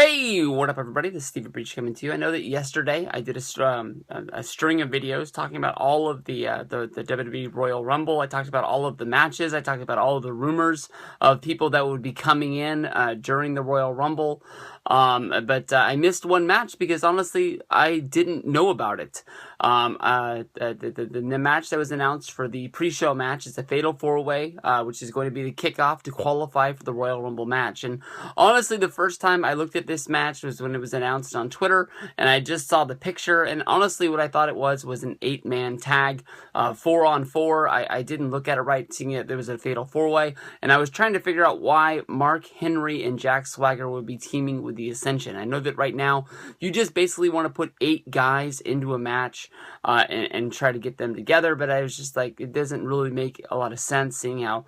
Hey, what up, everybody? This is Steve Breach coming to you. I know that yesterday I did a string of videos talking about all of the WWE Royal Rumble. I talked about all of the matches. I talked about all of the rumors of people that would be coming in during the Royal Rumble. But I missed one match because honestly, I didn't know about it. The match that was announced for the pre-show match is a Fatal 4-Way, which is going to be the kickoff to qualify for the Royal Rumble match. And honestly, the first time I looked at this match was when it was announced on Twitter, and I just saw the picture, and honestly, what I thought it was an 8-man tag, 4-on-4. I didn't look at it right, seeing it there was a Fatal 4-Way, and I was trying to figure out why Mark Henry and Jack Swagger would be teaming with the Ascension. I know that right now, you just basically want to put 8 guys into a match, and try to get them together, but I was just like, it doesn't really make a lot of sense, seeing how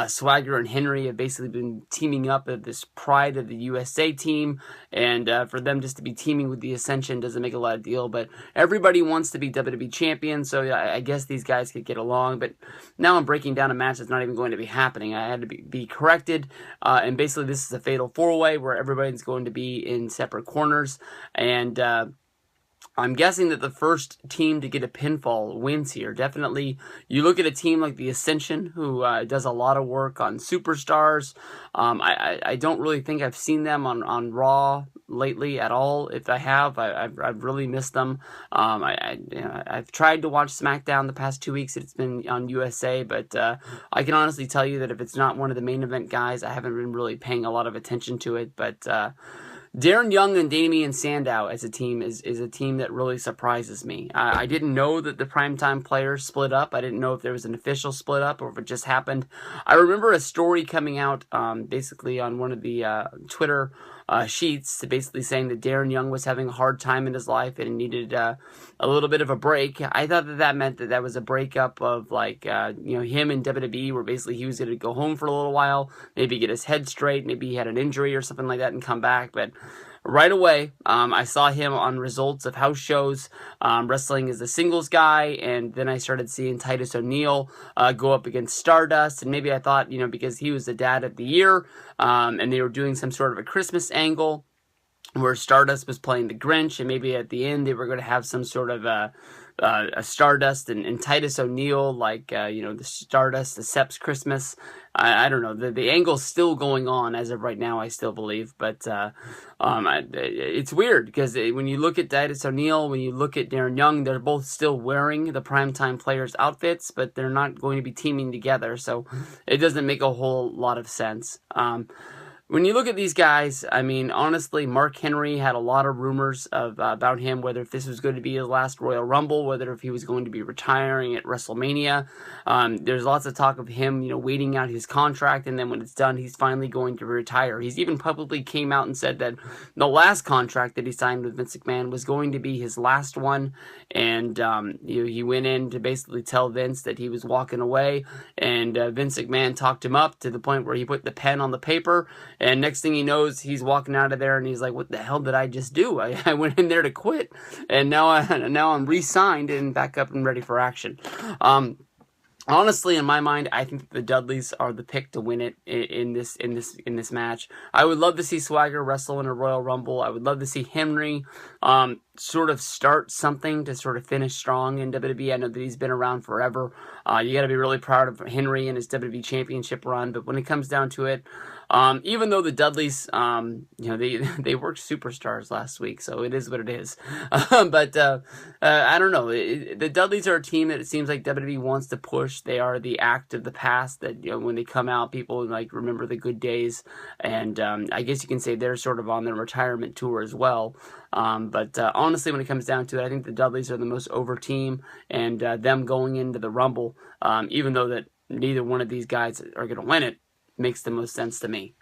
Swagger and Henry have basically been teaming up at this Pride of the USA team, and for them just to be teaming with the Ascension doesn't make a lot of deal, but everybody wants to be WWE champion, so I guess these guys could get along, but now I'm breaking down a match that's not even going to be happening. I had to be corrected, and basically this is a Fatal 4-Way where everybody's going to be in separate corners, and I'm guessing that the first team to get a pinfall wins here. Definitely, you look at a team like the Ascension, who does a lot of work on superstars. I don't really think I've seen them on Raw lately at all. If I have, I've really missed them. I've tried to watch SmackDown the past 2 weeks. It's been on USA, but I can honestly tell you that if it's not one of the main event guys, I haven't been really paying a lot of attention to it, but Darren Young and Damien Sandow as a team is a team that really surprises me. I didn't know that the primetime players split up. I didn't know if there was an official split up or if it just happened. I remember a story coming out basically on one of the Twitter sheets, basically saying that Darren Young was having a hard time in his life and needed a little bit of a break. I thought that meant that was a breakup of like him and WWE, where basically he was going to go home for a little while, maybe get his head straight, maybe he had an injury or something like that and come back. But right away, I saw him on results of house shows, wrestling as a singles guy, and then I started seeing Titus O'Neil go up against Stardust, and maybe I thought, because he was the dad of the year, and they were doing some sort of a Christmas angle where Stardust was playing the Grinch, and maybe at the end they were going to have some sort of a Stardust and Titus O'Neil, like, the Stardust, the Seps Christmas. I don't know. The angle's still going on as of right now, I still believe. But it's weird because when you look at Titus O'Neil, when you look at Darren Young, they're both still wearing the primetime players' outfits, but they're not going to be teaming together. So it doesn't make a whole lot of sense. When you look at these guys, I mean, honestly, Mark Henry had a lot of rumors about him, whether if this was going to be his last Royal Rumble, whether if he was going to be retiring at WrestleMania. There's lots of talk of him, waiting out his contract, and then when it's done, he's finally going to retire. He's even publicly came out and said that the last contract that he signed with Vince McMahon was going to be his last one, and he went in to basically tell Vince that he was walking away, and Vince McMahon talked him up to the point where he put the pen on the paper. And next thing he knows, he's walking out of there, and he's like, "What the hell did I just do? I went in there to quit, and now I'm re-signed and back up and ready for action." Honestly, in my mind, I think the Dudleys are the pick to win it in this match. I would love to see Swagger wrestle in a Royal Rumble. I would love to see Henry sort of start something to sort of finish strong in WWE. I know that he's been around forever. You got to be really proud of Henry and his WWE Championship run. But when it comes down to it, even though the Dudleys, they worked superstars last week, so it is what it is. But I don't know. The Dudleys are a team that it seems like WWE wants to push. They are the act of the past that, when they come out, people like remember the good days. And I guess you can say they're sort of on their retirement tour as well. But honestly, when it comes down to it, I think the Dudleys are the most over team, and them going into the Rumble, even though that neither one of these guys are going to win it, makes the most sense to me.